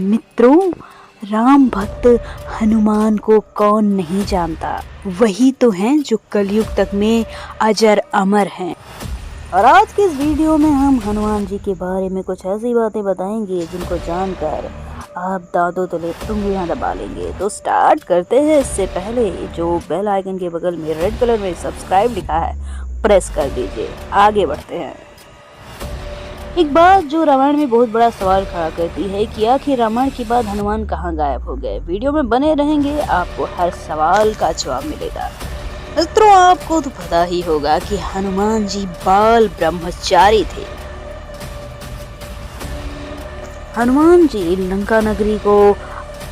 मित्रों, राम भक्त हनुमान को कौन नहीं जानता। वही तो हैं जो कलयुग तक में अजर अमर हैं। और आज के इस वीडियो में हम हनुमान जी के बारे में कुछ ऐसी बातें बताएंगे जिनको जानकर आप दांतों तले उंगलियां दबा लेंगे। तो स्टार्ट करते हैं। इससे पहले जो बेल आइकन के बगल में रेड कलर में सब्सक्राइब लिखा है प्रेस कर दीजिए। आगे बढ़ते हैं। एक बात जो रामायण में बहुत बड़ा सवाल खड़ा करती है कि आखिर रामायण के बाद हनुमान कहाँ गायब हो गए। वीडियो में बने रहेंगे, आपको हर सवाल का जवाब मिलेगा। मित्रों, आपको तो पता ही होगा कि हनुमान जी बाल ब्रह्मचारी थे। हनुमान जी लंका नगरी को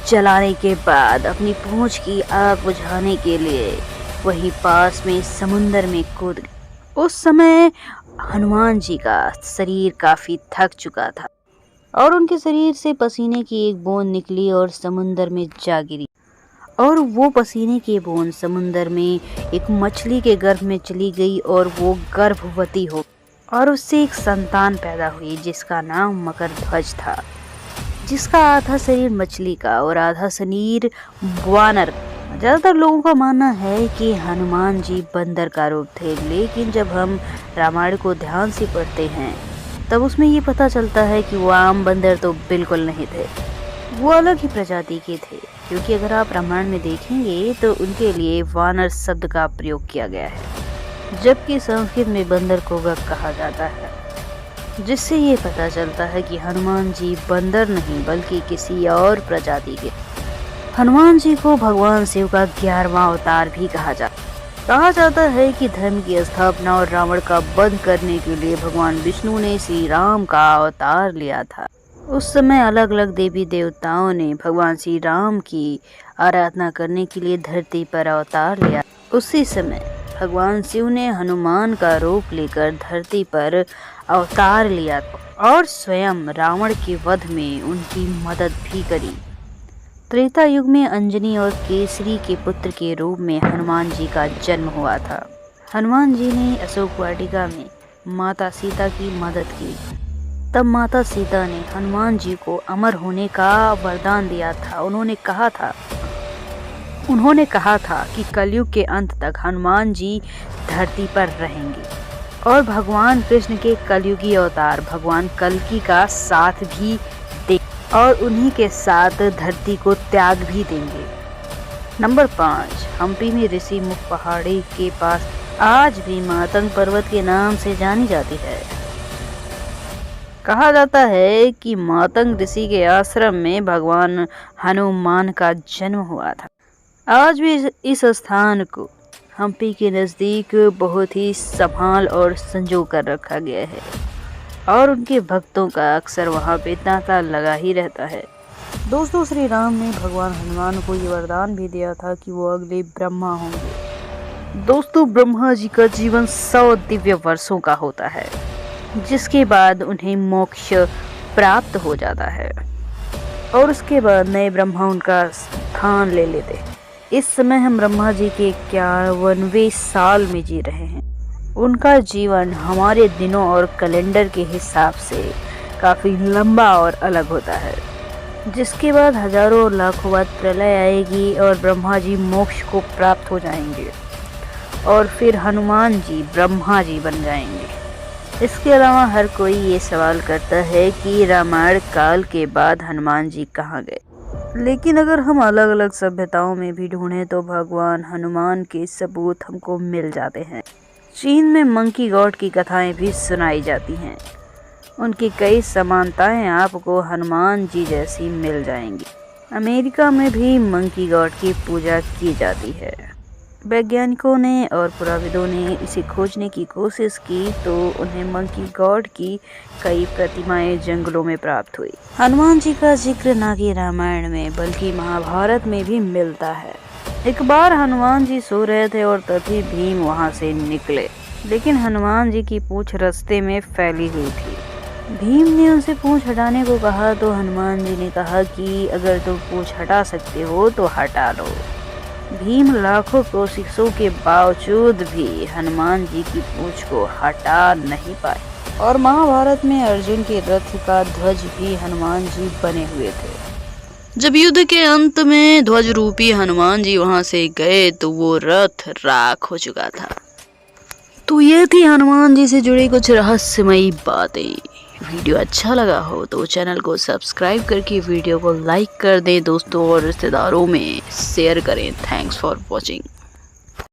जलाने के बाद अपनी पूंछ की आग बुझाने के लिए वहीं पास में समुंदर में कूद गए। उस समय हनुमान जी का शरीर काफी थक चुका था और उनके शरीर से पसीने की एक बूंद निकली और समुंदर में जा गिरी। और वो पसीने की बूंद समुंदर में एक मछली के गर्भ में चली गई और वो गर्भवती हो और उससे एक संतान पैदा हुई जिसका नाम मकरध्वज था, जिसका आधा शरीर मछली का और आधा शरीर वानर। ज्यादातर लोगों का मानना है कि हनुमान जी बंदर का रूप थे, लेकिन जब हम रामायण को ध्यान से पढ़ते हैं तब उसमें ये पता चलता है कि वो आम बंदर तो बिल्कुल नहीं थे, वो अलग ही प्रजाति के थे। क्योंकि अगर आप रामायण में देखेंगे तो उनके लिए वानर शब्द का प्रयोग किया गया है, जबकि संस्कृत में बंदर को गग कहा जाता है, जिससे ये पता चलता है कि हनुमान जी बंदर नहीं बल्कि किसी और प्रजाति के। हनुमान जी को भगवान शिव का 11वां अवतार भी कहा जाता है कि धर्म की स्थापना और रावण का वध करने के लिए भगवान विष्णु ने श्री राम का अवतार लिया था। उस समय अलग अलग देवी देवताओं ने भगवान श्री राम की आराधना करने के लिए धरती पर अवतार लिया। उसी समय भगवान शिव ने हनुमान का रूप लेकर धरती पर अवतार लिया और स्वयं रावण के वध में उनकी मदद भी करी। त्रेता युग में अंजनी और केसरी के पुत्र के रूप में हनुमान जी का जन्म हुआ था। हनुमान जी ने अशोक वाटिका में माता सीता की मदद की। तब माता सीता ने हनुमान जी को अमर होने का वरदान दिया था। उन्होंने कहा था कि कलयुग के अंत तक हनुमान जी धरती पर रहेंगे और भगवान कृष्ण के कलयुगी अवतार भगवान कल्कि का साथ भी दे और उन्हीं के साथ धरती को त्याग भी देंगे। नंबर 5, हम्पी में ऋषि मुख पहाड़ी के पास आज भी मातंग पर्वत के नाम से जानी जाती है। कहा जाता है कि मातंग ऋषि के आश्रम में भगवान हनुमान का जन्म हुआ था। आज भी इस स्थान को हम्पी के नजदीक बहुत ही संभाल और संजो कर रखा गया है और उनके भक्तों का अक्सर वहां पे तांता लगा ही रहता है। दोस्तों, श्री राम ने भगवान हनुमान को ये वरदान भी दिया था कि वो अगले ब्रह्मा होंगे। दोस्तों, ब्रह्मा जी का जीवन 100 दिव्य वर्षों का होता है, जिसके बाद उन्हें मोक्ष प्राप्त हो जाता है और उसके बाद नए ब्रह्मा उनका स्थान ले लेते हैं। इस समय हम ब्रह्मा जी के 51वें साल में जी रहे हैं। उनका जीवन हमारे दिनों और कैलेंडर के हिसाब से काफी लंबा और अलग होता है, जिसके बाद हजारों और लाखों बाद प्रलय आएगी और ब्रह्मा जी मोक्ष को प्राप्त हो जाएंगे और फिर हनुमान जी ब्रह्मा जी बन जाएंगे। इसके अलावा हर कोई ये सवाल करता है कि रामायण काल के बाद हनुमान जी कहाँ गए। लेकिन अगर हम अलग अलग सभ्यताओं में भी ढूंढें तो भगवान हनुमान के सबूत हमको मिल जाते हैं। चीन में मंकी गॉड की कथाएं भी सुनाई जाती हैं। उनकी कई समानताएं आपको हनुमान जी जैसी मिल जाएंगी। अमेरिका में भी मंकी गॉड की पूजा की जाती है। वैज्ञानिकों ने और पुराविदों ने इसे खोजने की कोशिश की तो उन्हें मंकी गॉड की कई प्रतिमाएं जंगलों में प्राप्त हुई। हनुमान जी का जिक्र न कि रामायण में बल्कि महाभारत में भी मिलता है। एक बार हनुमान जी सो रहे थे और तभी भीम वहां से निकले, लेकिन हनुमान जी की पूंछ रास्ते में फैली हुई थी। भीम ने उनसे पूंछ हटाने को कहा तो हनुमान जी ने कहा कि अगर तुम पूंछ हटा सकते हो तो हटा लो। भीम लाखों कोशिशों के बावजूद भी हनुमान जी की पूंछ को हटा नहीं पाए और महाभारत में अर्जुन के रथ का ध्वज भी हनुमान जी बने हुए थे। जब युद्ध के अंत में ध्वज रूपी हनुमान जी वहां से गए तो वो रथ राख हो चुका था। तो ये थी हनुमान जी से जुड़ी कुछ रहस्यमयी बातें। वीडियो अच्छा लगा हो तो चैनल को सब्सक्राइब करके वीडियो को लाइक कर दें दोस्तों और रिश्तेदारों में शेयर करें। Thanks for watching.